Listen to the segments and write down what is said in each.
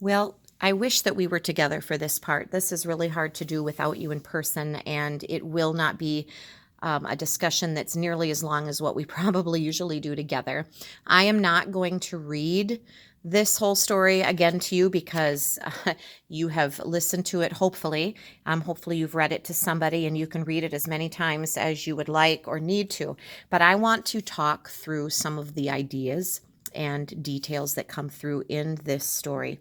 Well, I wish that we were together for this part. This is really hard to do without you in person, and it will not be a discussion that's nearly as long as what we probably usually do together. I am not going to read this whole story again to you because you have listened to it, hopefully. Hopefully, you've read it to somebody and you can read it as many times as you would like or need to. But I want to talk through some of the ideas and details that come through in this story.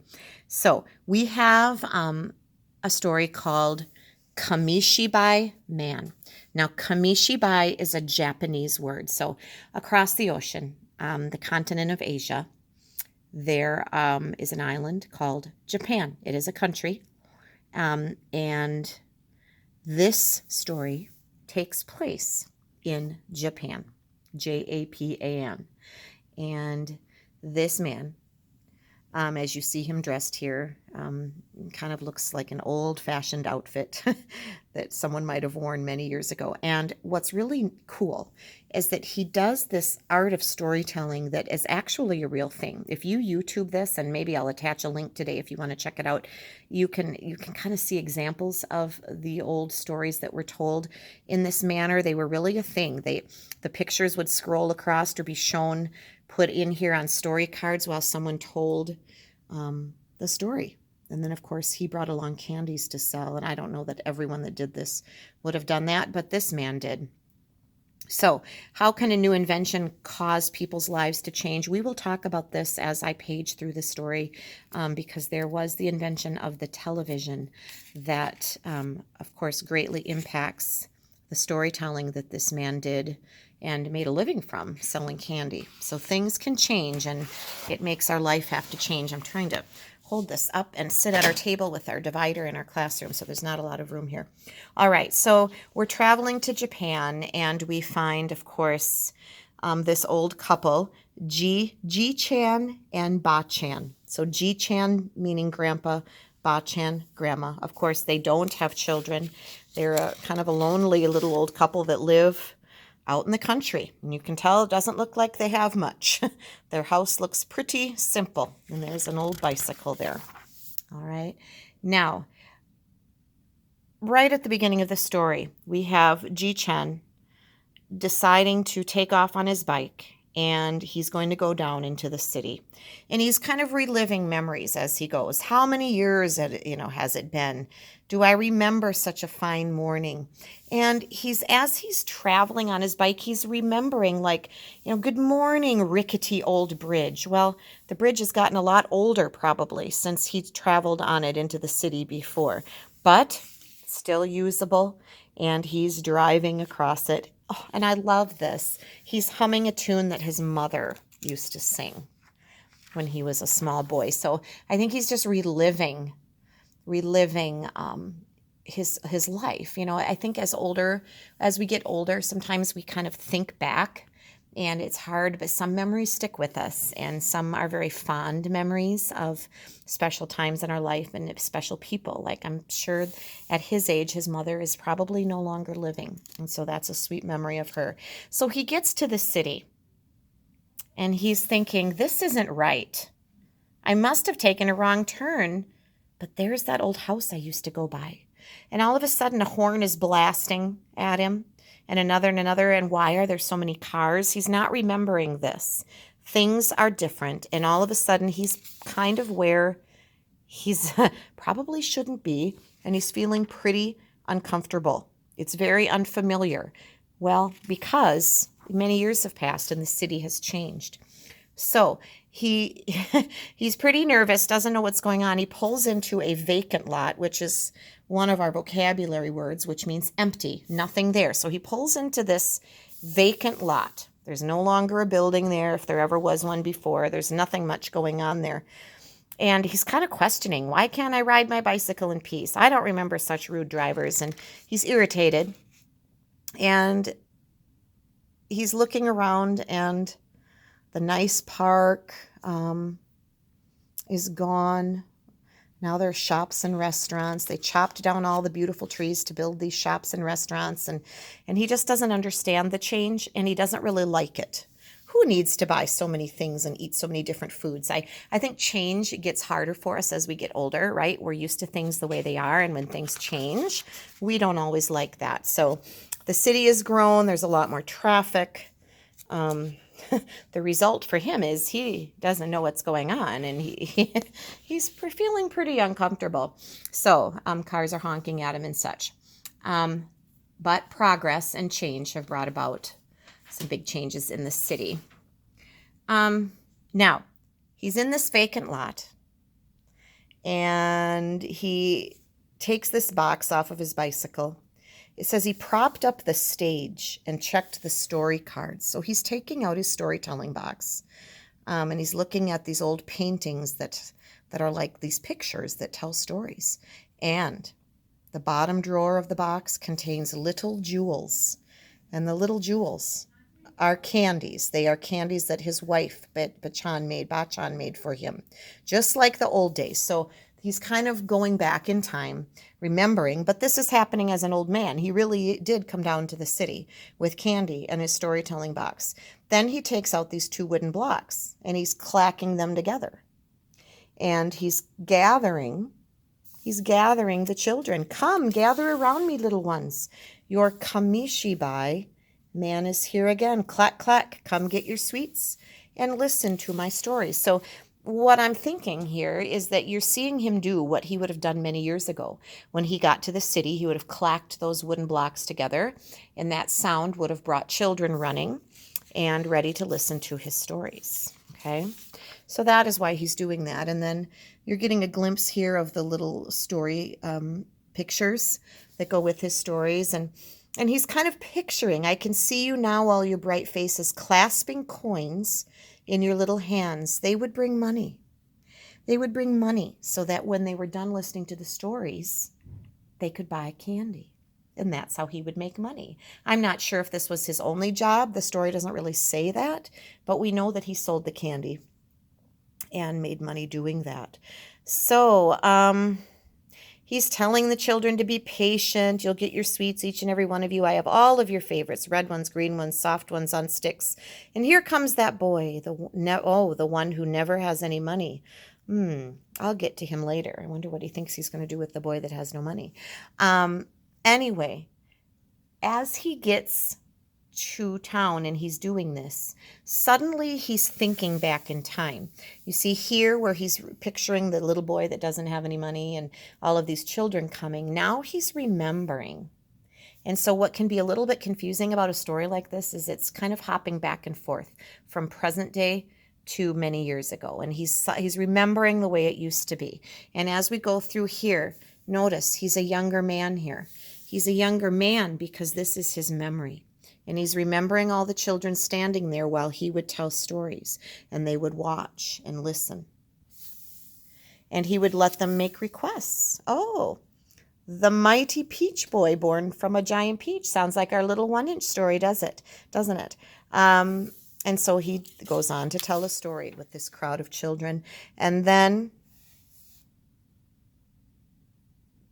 So we have a story called Kamishibai Man. Now, Kamishibai is a Japanese word. So across the ocean, the continent of Asia, there is an island called Japan. It is a country. And this story takes place in Japan, Japan. And this man, as you see him dressed here, kind of looks like an old-fashioned outfit that someone might have worn many years ago. And what's really cool is that he does this art of storytelling that is actually a real thing. If you YouTube this, and maybe I'll attach a link today if you want to check it out, you can kind of see examples of the old stories that were told in this manner. They were really a thing. The pictures would scroll across or be shown, put in here on story cards while someone told the story. And then, of course, he brought along candies to sell. And I don't know that everyone that did this would have done that, but this man did. So how can a new invention cause people's lives to change? We will talk about this as I page through the story, because there was the invention of the television that, of course, greatly impacts the storytelling that this man did and made a living from, selling candy. So things can change, and it makes our life have to change. I'm trying to hold this up and sit at our table with our divider in our classroom, so there's not a lot of room here. All right, so we're traveling to Japan, and we find, of course, this old couple, Ji-chan and Ba-chan. So Ji-chan meaning grandpa, Ba-chan, grandma. Of course, they don't have children. They're a kind of a lonely little old couple that live out in the country. And you can tell it doesn't look like they have much. Their house looks pretty simple. And there's an old bicycle there. All right. Now, right at the beginning of the story, we have Ji-chan deciding to take off on his bike, and he's going to go down into the city. And he's kind of reliving memories as he goes. How many years has it been? Do I remember such a fine morning? And as he's traveling on his bike, he's remembering, like, good morning, rickety old bridge. Well, the bridge has gotten a lot older probably since he traveled on it into the city before, but still usable, and he's driving across it. Oh, and I love this. He's humming a tune that his mother used to sing when he was a small boy. So I think he's just reliving his life. I think as we get older, sometimes we kind of think back, and it's hard, but some memories stick with us, and some are very fond memories of special times in our life and special people. Like, I'm sure at his age, his mother is probably no longer living, and so that's a sweet memory of her. So he gets to the city, and he's thinking, this isn't right. I must have taken a wrong turn, but there's that old house I used to go by. And all of a sudden, a horn is blasting at him, and another and another. And why are there so many cars? He's not remembering this. Things are different. And all of a sudden, he's kind of where he's probably shouldn't be. And he's feeling pretty uncomfortable. It's very unfamiliar. Well, because many years have passed and the city has changed. So he's pretty nervous, doesn't know what's going on. He pulls into a vacant lot, which is one of our vocabulary words, which means empty, nothing there. So he pulls into this vacant lot. There's no longer a building there, if there ever was one before. There's nothing much going on there. And he's kind of questioning, why can't I ride my bicycle in peace? I don't remember such rude drivers. And he's irritated. And he's looking around, and the nice park is gone. Now there are shops and restaurants. They chopped down all the beautiful trees to build these shops and restaurants. And he just doesn't understand the change, and he doesn't really like it. who needs to buy so many things and eat so many different foods? I think change gets harder for us as we get older, right? We're used to things the way they are, and when things change, we don't always like that. So the city has grown. There's a lot more traffic. The result for him is he doesn't know what's going on, and he's feeling pretty uncomfortable. So cars are honking at him and such. But progress and change have brought about some big changes in the city. Now, he's in this vacant lot, and he takes this box off of his bicycle. It says he propped up the stage and checked the story cards. So he's taking out his storytelling box, and he's looking at these old paintings that are like these pictures that tell stories. And the bottom drawer of the box contains little jewels, and the little jewels are candies. They are candies that his wife, Bachan made for him, just like the old days. So he's kind of going back in time, remembering, but this is happening as an old man. He really did come down to the city with candy and his storytelling box. Then he takes out these 2 wooden blocks, and he's clacking them together. And he's gathering the children. Come, gather around me, little ones. Your Kamishibai man is here again. Clack, clack, come get your sweets and listen to my stories. So what I'm thinking here is that you're seeing him do what he would have done many years ago. When he got to the city, he would have clacked those wooden blocks together, and that sound would have brought children running and ready to listen to his stories. Okay, so that is why he's doing that. And then you're getting a glimpse here of the little story pictures that go with his stories. And he's kind of picturing, I can see you now, all your bright faces, clasping coins in your little hands. They would bring money. They would bring money so that when they were done listening to the stories, they could buy candy. And that's how he would make money. I'm not sure if this was his only job. The story doesn't really say that, but we know that he sold the candy and made money doing that. So, he's telling the children to be patient. You'll get your sweets, each and every one of you. I have all of your favorites, red ones, green ones, soft ones on sticks. And here comes that boy, the one who never has any money. I'll get to him later. I wonder what he thinks he's going to do with the boy that has no money. Anyway, as he gets to town and he's doing this, suddenly he's thinking back in time. You see here where he's picturing the little boy that doesn't have any money and all of these children coming. Now he's remembering. And so what can be a little bit confusing about a story like this is it's kind of hopping back and forth from present day to many years ago. And he's remembering the way it used to be. And as we go through here, notice he's a younger man here. He's a younger man because this is his memory. And he's remembering all the children standing there while he would tell stories, and they would watch and listen. And he would let them make requests. Oh, the mighty peach boy born from a giant peach. Sounds like our little 1-inch story, doesn't it? And so he goes on to tell a story with this crowd of children. And then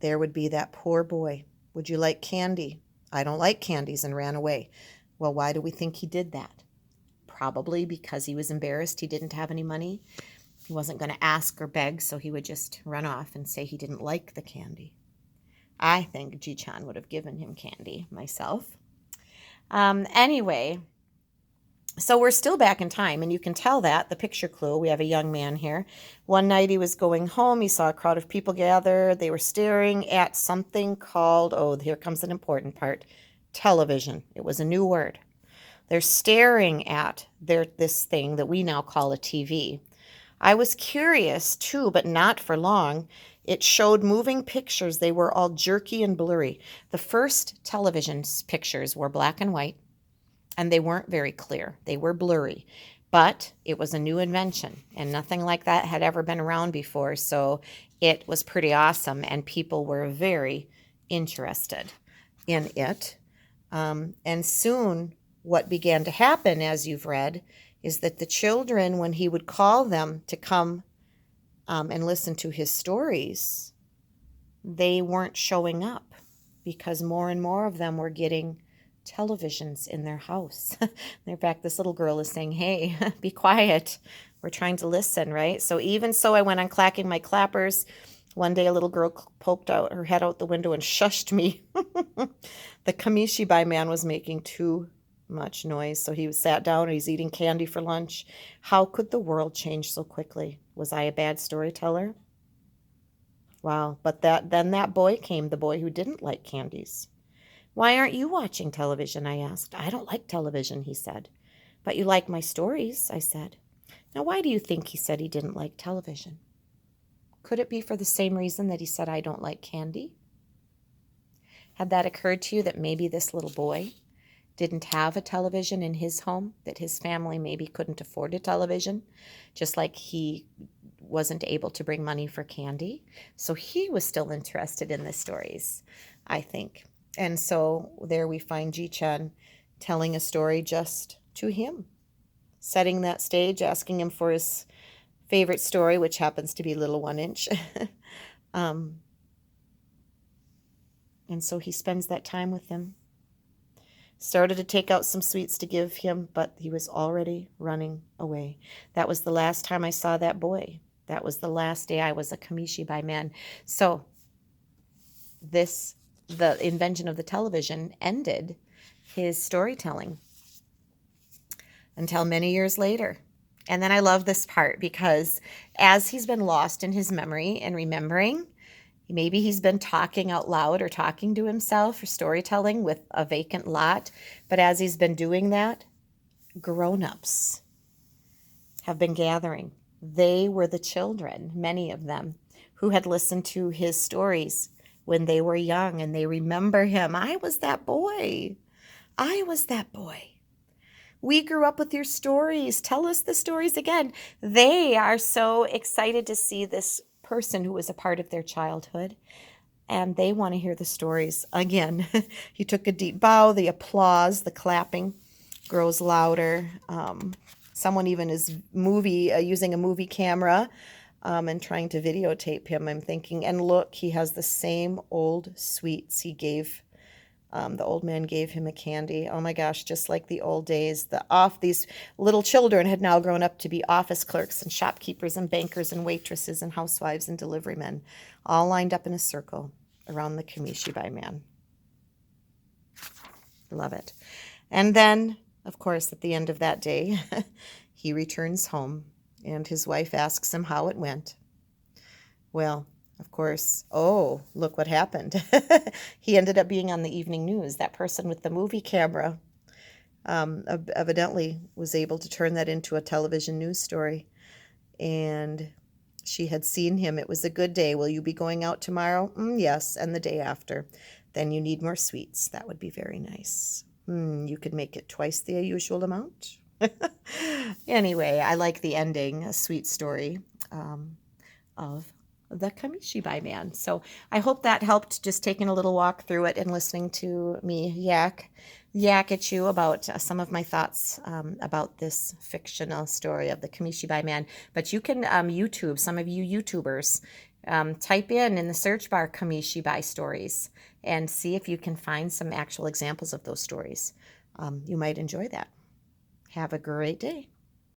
there would be that poor boy. Would you like candy? I don't like candies, and ran away. Well, why do we think he did that? Probably because he was embarrassed he didn't have any money. He wasn't going to ask or beg, so he would just run off and say he didn't like the candy. I think Ji-chan would have given him candy myself. Anyway, so we're still back in time, and you can tell that, the picture clue. We have a young man here. One night he was going home. He saw a crowd of people gather. They were staring at something called, here comes an important part, television. It was a new word. They're staring at this thing that we now call a TV. I was curious too, but not for long. It showed moving pictures. They were all jerky and blurry. The first television pictures were black and white, and they weren't very clear. They were blurry, but it was a new invention, and nothing like that had ever been around before, so it was pretty awesome, and people were very interested in it. And soon what began to happen, as you've read, is that the children, when he would call them to come and listen to his stories, they weren't showing up because more and more of them were getting televisions in their house. In fact, this little girl is saying, hey, be quiet. We're trying to listen, right? So even so, I went on clacking my clappers. One day, a little girl poked out her head out the window and shushed me. The Kamishibai man was making too much noise, so he sat down and he's eating candy for lunch. How could the world change so quickly? Was I a bad storyteller? Wow, but then that boy came, the boy who didn't like candies. Why aren't you watching television? I asked. I don't like television, he said. But you like my stories, I said. Now, why do you think he said he didn't like television? Could it be for the same reason that he said I don't like candy? Had that occurred to you that maybe this little boy didn't have a television in his home, that his family maybe couldn't afford a television, just like he wasn't able to bring money for candy? So he was still interested in the stories, I think. And so there we find Ji-chan telling a story just to him, setting that stage, asking him for his favorite story, which happens to be Little 1 Inch. And so he spends that time with him. Started to take out some sweets to give him, but he was already running away. That was the last time I saw that boy. That was the last day I was a Kamishibai man. So the invention of the television ended his storytelling until many years later. And then I love this part because as he's been lost in his memory and remembering, maybe he's been talking out loud or talking to himself or storytelling with a vacant lot. But as he's been doing that, grown-ups have been gathering. They were the children, many of them, who had listened to his stories when they were young, and they remember him. I was that boy. I was that boy. We grew up with your stories. Tell us the stories again. They are so excited to see this person who was a part of their childhood, and they want to hear the stories again. He took a deep bow. The applause, the clapping grows louder. Someone even is using a movie camera and trying to videotape him. I'm thinking, and look, he has the same old sweets he gave. The old man gave him a candy. Oh my gosh, just like the old days. These little children had now grown up to be office clerks and shopkeepers and bankers and waitresses and housewives and delivery men, all lined up in a circle around the Kamishibai man. Love it. And then, of course, at the end of that day, he returns home, and his wife asks him how it went. Well, of course, oh, look what happened. He ended up being on the evening news. That person with the movie camera evidently was able to turn that into a television news story. And she had seen him. It was a good day. Will you be going out tomorrow? Yes, and the day after. Then you need more sweets. That would be very nice. You could make it twice the usual amount. Anyway, I like the ending, a sweet story of the Kamishibai man. So I hope that helped, just taking a little walk through it and listening to me yak at you about some of my thoughts about this fictional story of the Kamishibai man. But you can YouTube, some of you YouTubers, type in the search bar Kamishibai stories and see if you can find some actual examples of those stories. You might enjoy that. Have a great day.